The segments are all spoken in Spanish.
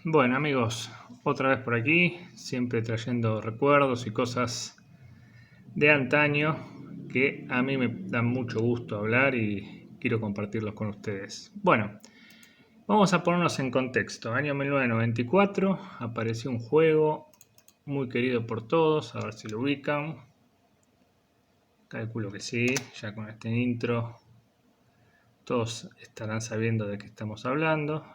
Bueno amigos, otra vez por aquí, siempre trayendo recuerdos y cosas de antaño que a mí me dan mucho gusto hablar y quiero compartirlos con ustedes. Bueno, vamos a ponernos en contexto. Año 1994 apareció un juego muy querido por todos, a ver si lo ubican. Calculo que sí, ya con este intro todos estarán sabiendo de qué estamos hablando.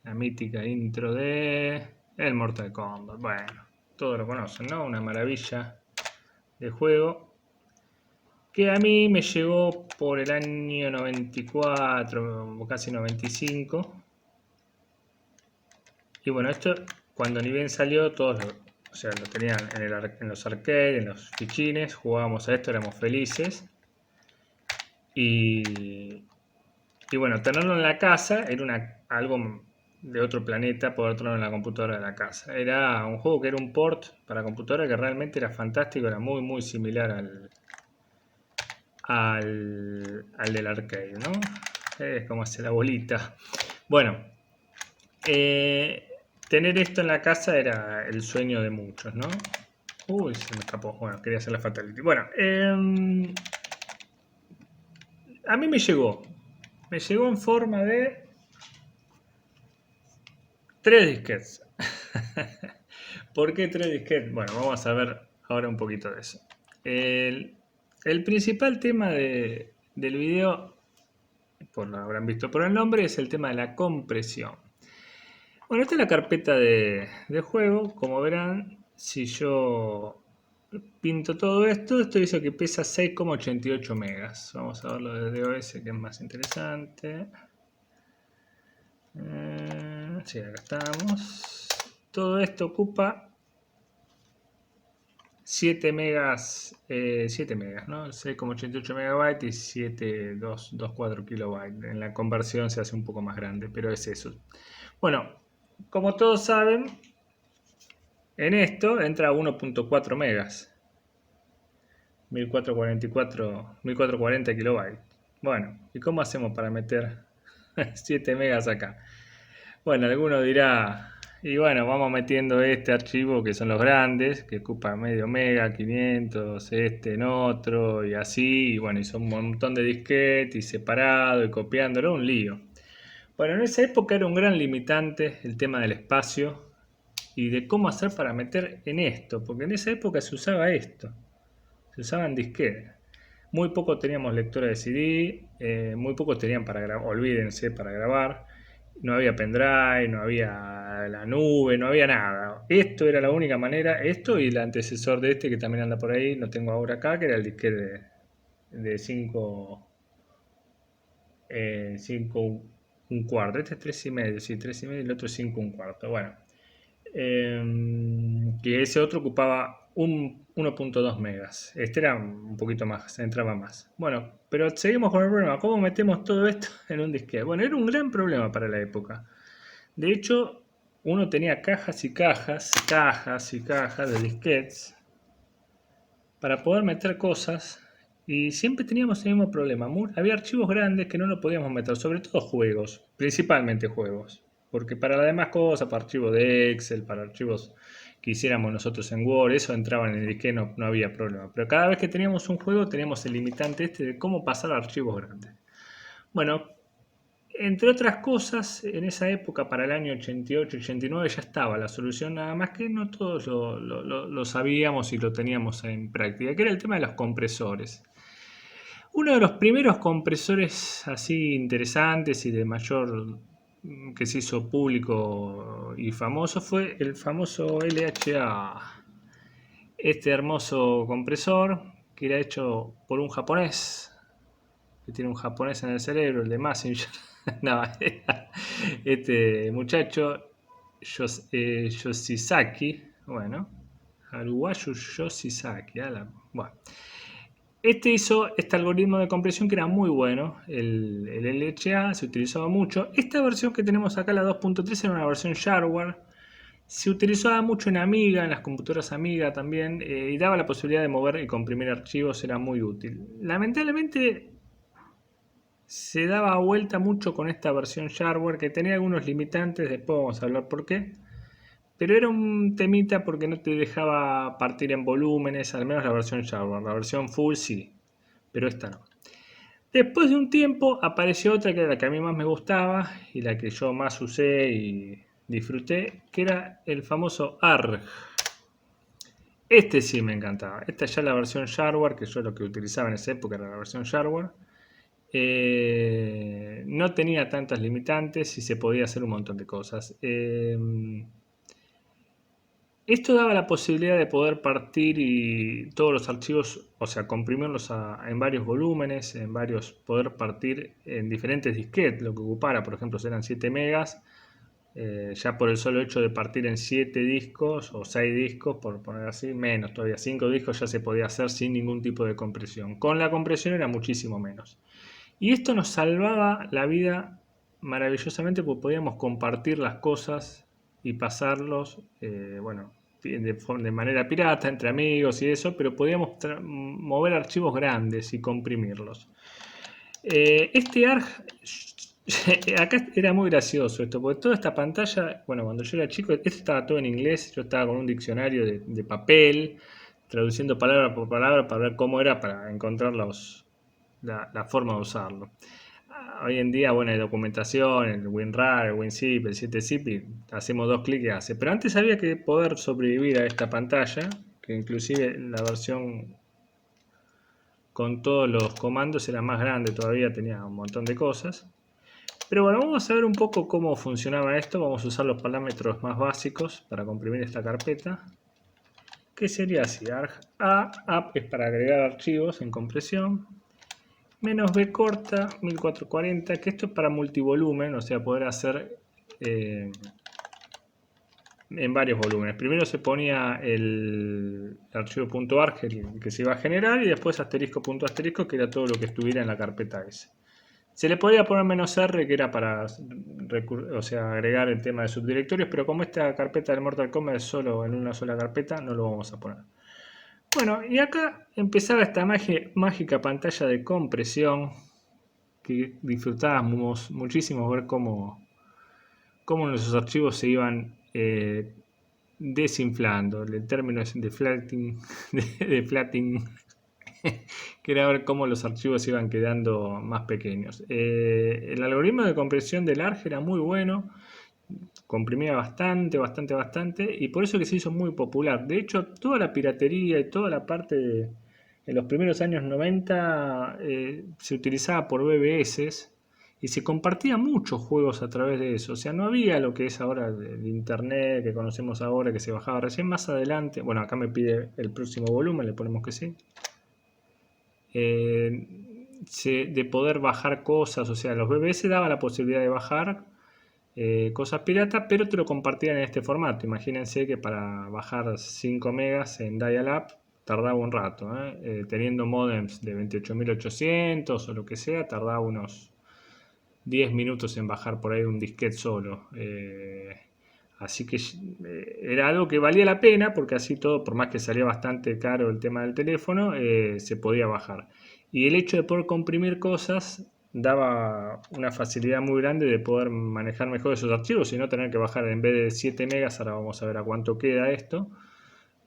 La mítica intro de el Mortal Kombat. Bueno, todos lo conocen, ¿no? Una maravilla de juego que a mí me llegó por el año 94, casi 95. Y bueno, esto cuando ni bien salió, todos o sea, lo tenían en los arcades, en los fichines, jugábamos a esto, éramos felices. Y, y bueno, tenerlo en la casa era algo de otro planeta, poder tenerlo en la computadora de la casa. Era un juego que era un port para computadora que realmente era fantástico, era muy muy similar al del arcade, ¿no? Es como hace la bolita. Bueno, eh, tener esto en la casa era el sueño de muchos, ¿no? Uy, se me escapó. Bueno, quería hacer la fatality. Bueno, a mí me llegó. Me llegó en forma de tres disquetes. ¿Por qué tres disquetes? Bueno, vamos a ver ahora un poquito de eso. El, el principal tema del video, por lo habrán visto por el nombre, es el tema de la compresión. Bueno, esta es la carpeta de juego. Como verán, si yo pinto todo esto, esto dice que pesa 6,88 megas. Vamos a verlo desde OS, que es más interesante. Sí, acá estamos. Todo esto ocupa 7 megas, 7 megas, ¿no? 6,88 megabytes y 7,224 kilobytes. En la conversión se hace un poco más grande, pero es eso. Bueno, como todos saben, en esto entra 1,4 megas. 1440 kilobytes. Bueno, ¿y cómo hacemos para meter 7 megas acá? Bueno, alguno dirá, y bueno, vamos metiendo este archivo que son los grandes, que ocupa medio mega, 500, este en otro, y así, y bueno, y son un montón de disquetes, y separado, y copiándolo, un lío. Bueno, en esa época era un gran limitante el tema del espacio y de cómo hacer para meter en esto, porque en esa época se usaba esto, se usaban disquetes. Muy pocos teníamos lectora de CD, muy pocos tenían para grabar, olvídense, para grabar. No había pendrive, no había la nube, no había nada. Esto era la única manera, esto y el antecesor de este que también anda por ahí, lo tengo ahora acá, que era el disquete de 5 un cuarto. Este es 3,5, sí, 3,5 y el otro es 5 un cuarto. Bueno, que ese otro ocupaba 1,2 megas. Este era un poquito más, entraba más. Bueno, pero seguimos con el problema. ¿Cómo metemos todo esto en un disquete? Bueno, era un gran problema para la época. De hecho, uno tenía cajas y cajas, cajas y cajas de disquetes para poder meter cosas y siempre teníamos el mismo problema. Había archivos grandes que no lo podíamos meter, sobre todo juegos, principalmente juegos. Porque para las demás cosas, para archivos de Excel, para archivos que hiciéramos nosotros en Word, eso entraba en el disquete, no había problema. Pero cada vez que teníamos un juego, teníamos el limitante este de cómo pasar a archivos grandes. Bueno, entre otras cosas, en esa época, para el año 88-89, ya estaba la solución, nada más que no todos lo sabíamos y lo teníamos en práctica, que era el tema de los compresores. Uno de los primeros compresores así interesantes y de mayor que se hizo público y famoso fue el famoso LHA. Este hermoso compresor que era hecho por un japonés, que tiene un japonés en el cerebro, el de Messenger. No, este muchacho Yoshizaki, bueno, Haruwayu Yoshizaki, bueno. Este hizo este algoritmo de compresión que era muy bueno, el LHA se utilizaba mucho. Esta versión que tenemos acá, la 2.3, era una versión shareware. Se utilizaba mucho en Amiga, en las computadoras Amiga también, y daba la posibilidad de mover y comprimir archivos, era muy útil. Lamentablemente se daba vuelta mucho con esta versión shareware que tenía algunos limitantes, después vamos a hablar por qué. Pero era un temita porque no te dejaba partir en volúmenes, al menos la versión shareware. La versión full sí, pero esta no. Después de un tiempo apareció otra que era la que a mí más me gustaba y la que yo más usé y disfruté, que era el famoso ARG. Este sí me encantaba. Esta ya es la versión shareware, que yo lo que utilizaba en esa época era la versión shareware. No tenía tantas limitantes y se podía hacer un montón de cosas. Esto daba la posibilidad de poder partir y todos los archivos, o sea, comprimirlos en varios volúmenes, poder partir en diferentes disquetes, lo que ocupara, por ejemplo, si eran 7 megas, ya por el solo hecho de partir en 7 discos o 6 discos, por poner así, menos todavía, 5 discos ya se podía hacer sin ningún tipo de compresión. Con la compresión era muchísimo menos. Y esto nos salvaba la vida maravillosamente porque podíamos compartir las cosas y pasarlos, bueno, de manera pirata, entre amigos y eso, pero podíamos mover archivos grandes y comprimirlos. Este ARG, acá era muy gracioso esto, porque toda esta pantalla, bueno, cuando yo era chico, esto estaba todo en inglés, yo estaba con un diccionario de papel, traduciendo palabra por palabra para ver cómo era para encontrar la forma de usarlo. Hoy en día, bueno, hay documentación, el WinRAR, el WinZip, el 7zip, y hacemos 2 clics y hace. Pero antes había que poder sobrevivir a esta pantalla, que inclusive la versión con todos los comandos era más grande todavía, tenía un montón de cosas. Pero bueno, vamos a ver un poco cómo funcionaba esto. Vamos a usar los parámetros más básicos para comprimir esta carpeta. Que sería así, arg a, app es para agregar archivos en compresión. Menos B corta, 1440, que esto es para multivolumen, o sea, poder hacer en varios volúmenes. Primero se ponía el archivo .arg que se iba a generar y después asterisco, que era todo lo que estuviera en la carpeta S. Se le podía poner "-r", que era para, o sea, agregar el tema de subdirectorios, pero como esta carpeta del Mortal Kombat es solo en una sola carpeta, no lo vamos a poner. Bueno, y acá empezaba esta mágica pantalla de compresión que disfrutábamos muchísimo ver cómo nuestros archivos se iban desinflando. El término es deflating, deflating, que era ver cómo los archivos iban quedando más pequeños. El algoritmo de compresión del ARG era muy bueno, comprimía bastante, y por eso que se hizo muy popular. De hecho, toda la piratería y toda la parte en los primeros años 90 se utilizaba por BBS y se compartían muchos juegos a través de eso. O sea, no había lo que es ahora el internet que conocemos ahora, que se bajaba recién más adelante. Bueno, acá me pide el próximo volumen, le ponemos que sí. De poder bajar cosas, o sea, los BBS daban la posibilidad de bajar cosas piratas, pero te lo compartían en este formato. Imagínense que para bajar 5 megas en dial-up tardaba un rato, teniendo modems de 28800 o lo que sea, tardaba unos 10 minutos en bajar por ahí un disquete solo. Así que era algo que valía la pena, porque así todo, por más que salía bastante caro el tema del teléfono, se podía bajar. Y el hecho de poder comprimir cosas daba una facilidad muy grande de poder manejar mejor esos archivos y no tener que bajar en vez de 7 megas, ahora vamos a ver a cuánto queda esto,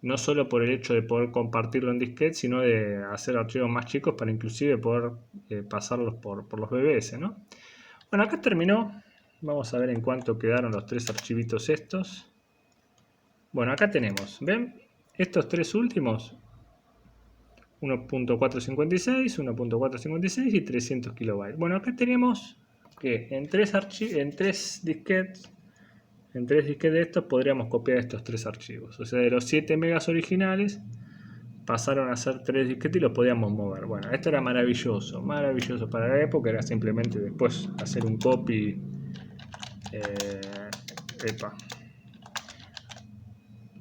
no solo por el hecho de poder compartirlo en disquete, sino de hacer archivos más chicos para inclusive poder pasarlos por los BBS, ¿no? Bueno, acá terminó. Vamos a ver en cuánto quedaron los 3 archivitos estos. Bueno, acá tenemos, ¿ven? Estos 3 últimos, 1.456, 1.456 y 300 kilobytes. Bueno, acá tenemos que en 3 disquetes, de estos podríamos copiar estos 3 archivos. O sea, de los 7 megas originales pasaron a ser 3 disquetes y los podíamos mover. Bueno, esto era maravilloso para la época. Era simplemente después hacer un copy.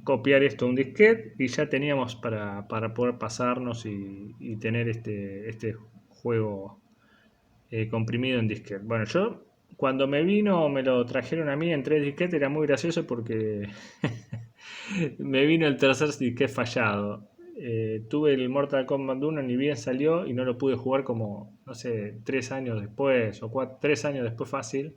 Copiar esto a un disquete y ya teníamos para poder pasarnos y tener este juego comprimido en disquete. Bueno, yo cuando me lo trajeron a mí en 3 disquetes, era muy gracioso porque me vino el tercer disquete fallado. Tuve el Mortal Kombat 1, ni bien salió, y no lo pude jugar como, no sé, 3 años después, o 3 años después fácil,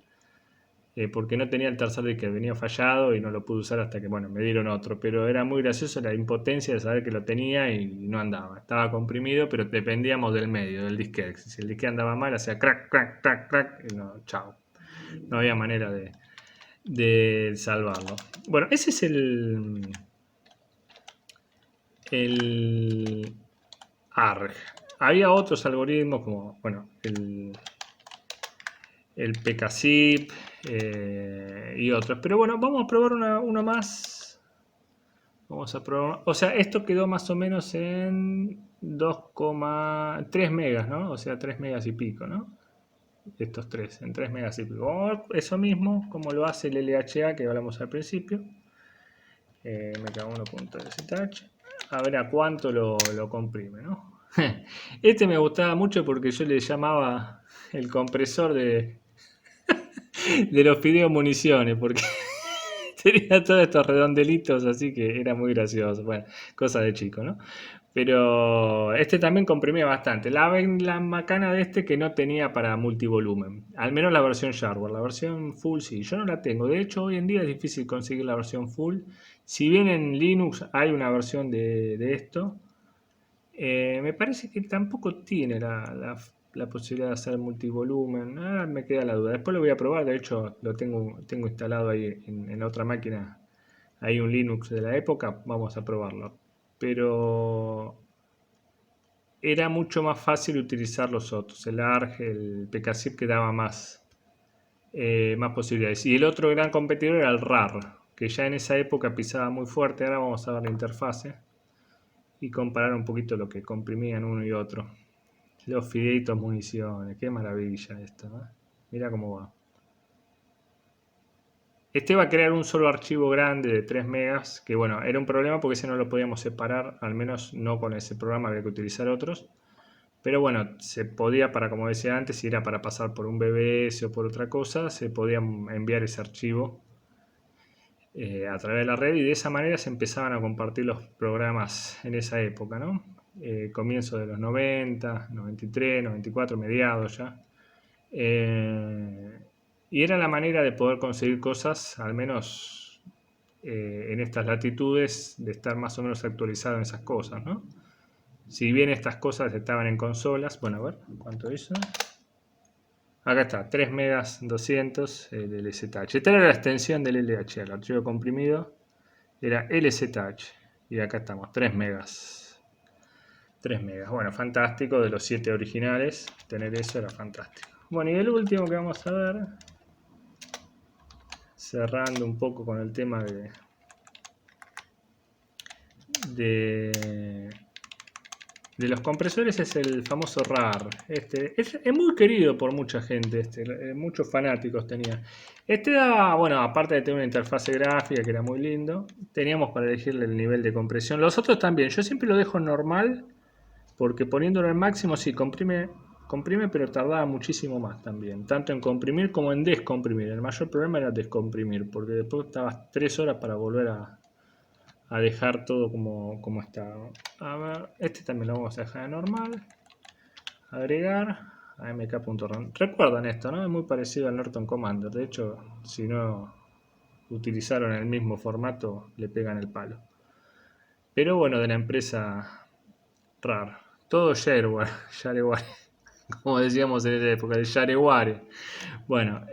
porque no tenía el tercer disc, que venía fallado y no lo pude usar hasta que, bueno, me dieron otro. Pero era muy gracioso la impotencia de saber que lo tenía y no andaba. Estaba comprimido, pero dependíamos del medio, del disquete. Si el disquete andaba mal, hacía crack, crack, crack, crack, y no, chao. No había manera de salvarlo. Bueno, ese es el ARG. Había otros algoritmos como, bueno, el PKZip y otros. Pero bueno, vamos a probar una más. Vamos a probar. O sea, esto quedó más o menos en 2,3 megas, ¿no? O sea, 3 megas y pico, ¿no? Estos tres, en 3 megas y pico. Vamos a ver eso mismo, como lo hace el LHA que hablamos al principio. MK1.SH. A ver a cuánto lo comprime, ¿no? Este me gustaba mucho porque yo le llamaba el compresor de los fideos municiones, porque tenía todos estos redondelitos, así que era muy gracioso. Bueno, cosa de chico, ¿no? Pero este también comprimía bastante. La macana de este que no tenía para multivolumen. Al menos la versión Shareware. La versión full sí. Yo no la tengo. De hecho, hoy en día es difícil conseguir la versión full. Si bien en Linux hay una versión de esto, me parece que tampoco tiene la posibilidad de hacer multivolumen. Me queda la duda. Después lo voy a probar. De hecho, lo tengo instalado ahí en la otra máquina. Hay un Linux de la época. Vamos a probarlo. Pero era mucho más fácil utilizar los otros. El ARG, el PKZip, que daba más posibilidades. Y el otro gran competidor era el RAR, que ya en esa época pisaba muy fuerte. Ahora vamos a ver la interfase y comparar un poquito lo que comprimían uno y otro. Los fideitos municiones, qué maravilla esto, ¿no? Mira cómo va. Este va a crear un solo archivo grande de 3 megas, que bueno, era un problema porque ese no lo podíamos separar, al menos no con ese programa, había que utilizar otros. Pero bueno, se podía, como decía antes, si era para pasar por un BBS o por otra cosa, se podía enviar ese archivo a través de la red, y de esa manera se empezaban a compartir los programas en esa época, ¿no? Comienzo de los 90, 93, 94, mediados ya. Y era la manera de poder conseguir cosas, al menos en estas latitudes, de estar más o menos actualizado en esas cosas, ¿no? Si bien estas cosas estaban en consolas, bueno, a ver, ¿cuánto hizo? Acá está, 3 megas 200 el LZH. Esta era la extensión del LH, el archivo comprimido era LZH. Y acá estamos, 3 megas. 3 megas, bueno, fantástico, de los 7 originales, tener eso era fantástico. Bueno, y el último que vamos a ver, cerrando un poco con el tema de los compresores, es el famoso RAR. Este es muy querido por mucha gente, muchos fanáticos tenía. Este daba, bueno, aparte de tener una interfase gráfica que era muy lindo, teníamos para elegirle el nivel de compresión. Los otros también, yo siempre lo dejo normal, porque poniéndolo en máximo sí comprime, pero tardaba muchísimo más también, tanto en comprimir como en descomprimir. El mayor problema era descomprimir, porque después estabas 3 horas para volver a dejar todo como estaba. A ver, este también lo vamos a dejar de normal. Agregar a mk.ram. Recuerdan esto, ¿no? Es muy parecido al Norton Commander. De hecho, si no utilizaron el mismo formato, le pegan el palo. Pero bueno, de la empresa RAR. Todo shareware, shareware. Como decíamos en esa época, el shareware. Bueno,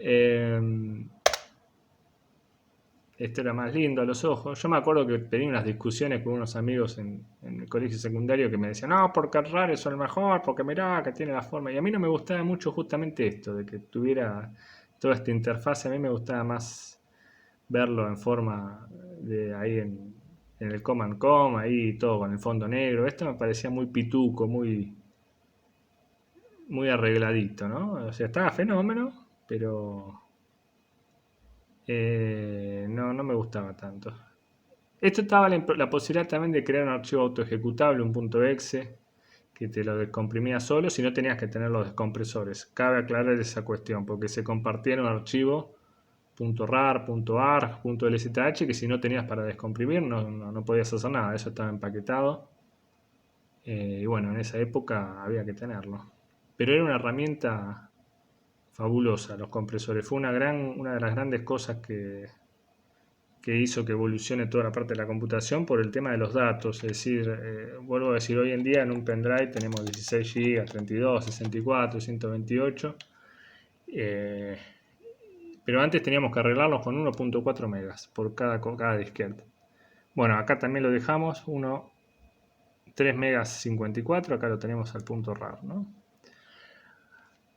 esto era más lindo a los ojos. Yo me acuerdo que tenía unas discusiones con unos amigos en el colegio secundario que me decían, no, porque el RAR es el mejor, porque mirá, que tiene la forma. Y a mí no me gustaba mucho justamente esto, de que tuviera toda esta interfaz. A mí me gustaba más verlo en forma de ahí en el Command Com, ahí todo con el fondo negro. Esto me parecía muy pituco, muy arregladito, ¿no? O sea, estaba fenómeno, pero no me gustaba tanto. Esto estaba la posibilidad también de crear un archivo autoejecutable, un .exe, que te lo descomprimía solo si no tenías que tener los descompresores. Cabe aclarar esa cuestión, porque se compartía en un archivo .rar, .arg, .lzh, que si no tenías para descomprimir no podías hacer nada, eso estaba empaquetado. Y bueno, en esa época había que tenerlo. Pero era una herramienta fabulosa, los compresores. Fue una de las grandes cosas que hizo que evolucione toda la parte de la computación por el tema de los datos. Es decir, vuelvo a decir, hoy en día en un pendrive tenemos 16 GB, 32, 64, 128. eh, pero antes teníamos que arreglarlos con 1.4 megas por cada disquete. Bueno, acá también lo dejamos, 3 megas 54, acá lo tenemos al punto RAR, ¿no?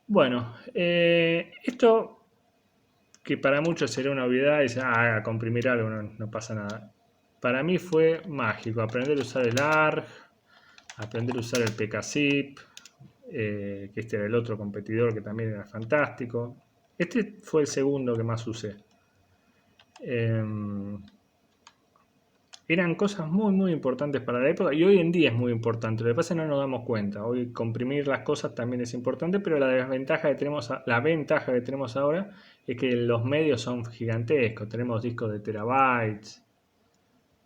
Bueno, esto que para muchos será una obviedad, y dicen, a comprimir algo, no pasa nada. Para mí fue mágico aprender a usar el ARG, aprender a usar el PKZip, que este era el otro competidor que también era fantástico. Este fue el segundo que más usé. Eran cosas muy muy importantes para la época y hoy en día es muy importante. Lo que pasa es que no nos damos cuenta. Hoy comprimir las cosas también es importante, pero la ventaja que tenemos ahora es que los medios son gigantescos. Tenemos discos de terabytes,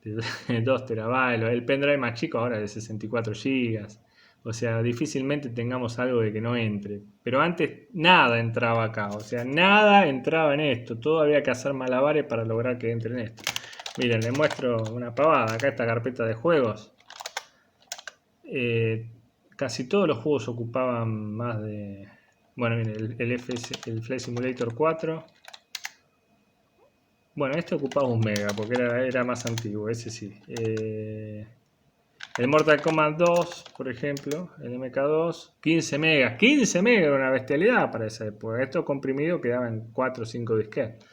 de 2 terabytes. El pendrive más chico ahora es de 64 gigas. O sea, difícilmente tengamos algo de que no entre. Pero antes nada entraba acá. O sea, nada entraba en esto. Todo había que hacer malabares para lograr que entre en esto. Miren, les muestro una pavada. Acá esta carpeta de juegos. Casi todos los juegos ocupaban más de... Bueno, miren, el Flight Simulator 4. Bueno, este ocupaba 1 mega porque era más antiguo, ese sí. El Mortal Kombat 2, por ejemplo, el MK2, 15 megas. 15 megas era una bestialidad para esa época. Esto comprimido quedaba en 4 o 5 disquetes.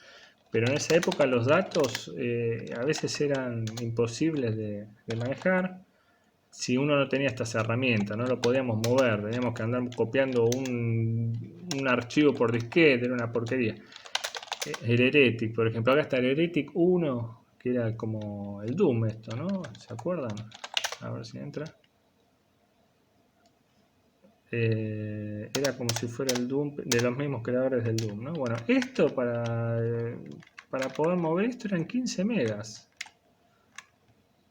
Pero en esa época los datos a veces eran imposibles de manejar si uno no tenía estas herramientas, no lo podíamos mover, teníamos que andar copiando un archivo por disquete, era una porquería. El Heretic, por ejemplo, acá está el Heretic 1, que era como el Doom esto, ¿no? ¿Se acuerdan? A ver si entra. Era como si fuera el Doom de los mismos creadores del Doom, ¿no? Bueno, esto para poder mover esto eran 15 megas.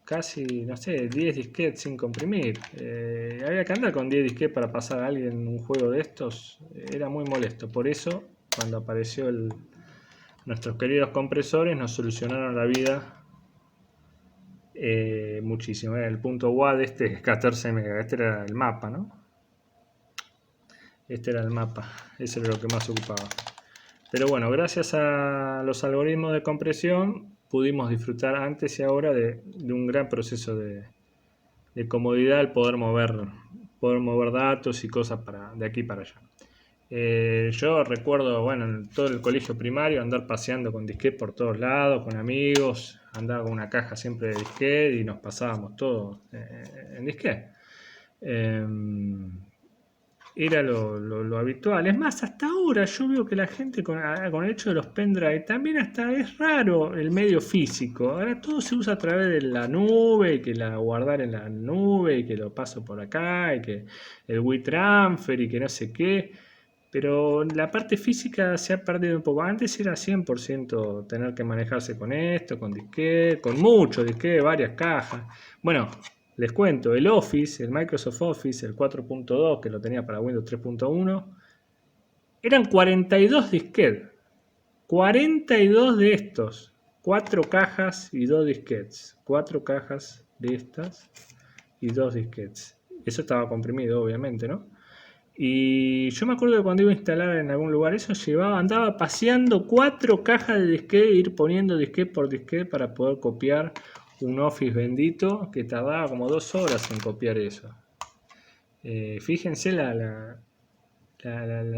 Casi, no sé, 10 disquetes sin comprimir. Había que andar con 10 disquetes para pasar a alguien un juego de estos. Era muy molesto. Por eso, cuando apareció nuestros queridos compresores, nos solucionaron la vida muchísimo. El punto WAD este es 14 megas. Este era el mapa, ¿no? Este era el mapa. Eso era lo que más ocupaba. Pero bueno, gracias a los algoritmos de compresión pudimos disfrutar antes y ahora de un gran proceso de comodidad al poder mover datos y cosas de aquí para allá. Yo recuerdo, bueno, en todo el colegio primario andar paseando con disquete por todos lados, con amigos, andaba con una caja siempre de disquete y nos pasábamos todo en disquete. Era lo habitual. Es más, hasta ahora yo veo que la gente con el hecho de los pendrive también hasta es raro el medio físico. Ahora todo se usa a través de la nube y que la guardar en la nube y que lo paso por acá y que el WeTransfer y que no sé qué. Pero la parte física se ha perdido un poco. Antes era 100% tener que manejarse con esto, con disquete, con mucho disquete, varias cajas. Bueno, les cuento, el Office, el Microsoft Office, el 4.2, que lo tenía para Windows 3.1, eran 42 disquetes. 42 de estos. 4 cajas y 2 disquetes. 4 cajas de estas y 2 disquetes. Eso estaba comprimido, obviamente, ¿no? Y yo me acuerdo que cuando iba a instalar en algún lugar eso, andaba paseando 4 cajas de disquete, ir poniendo disquete por disquete para poder copiar un Office bendito que tardaba como 2 horas en copiar eso. Fíjense la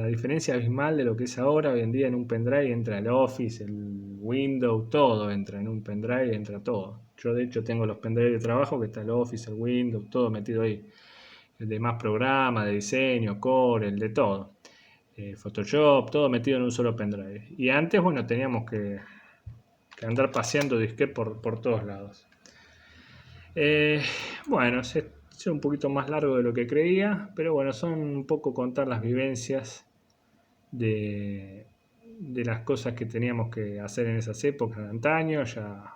diferencia abismal de lo que es ahora. Hoy en día en un pendrive entra el Office, el Windows, todo entra en un pendrive, entra todo. Yo de hecho tengo los pendrive de trabajo que está el Office, el Windows, todo metido ahí. El de más programas, de diseño, Core, el de todo. Photoshop, todo metido en un solo pendrive. Y antes, bueno, teníamos que andar paseando disquete por todos lados. Bueno, es un poquito más largo de lo que creía, pero bueno, son un poco contar las vivencias de las cosas que teníamos que hacer en esas épocas de antaño. Ya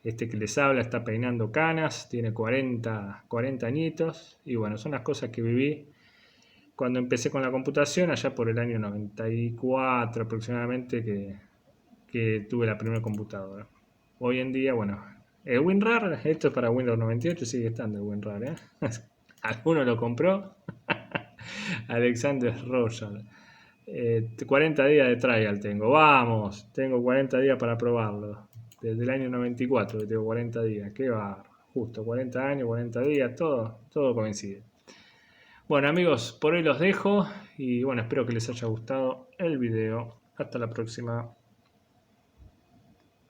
Este que les habla está peinando canas, tiene 40 añitos. Y bueno, son las cosas que viví cuando empecé con la computación, allá por el año 94 aproximadamente, que tuve la primera computadora. Hoy en día, bueno, el WinRAR, esto es para Windows 98, sigue estando el WinRAR, ¿eh? Alguno lo compró. Alexander Royal. 40 días de trial tengo. Vamos, tengo 40 días para probarlo. Desde el año 94 que tengo 40 días. Qué va. Justo 40 años, 40 días, todo coincide. Bueno amigos, por hoy los dejo y bueno, espero que les haya gustado el video. Hasta la próxima.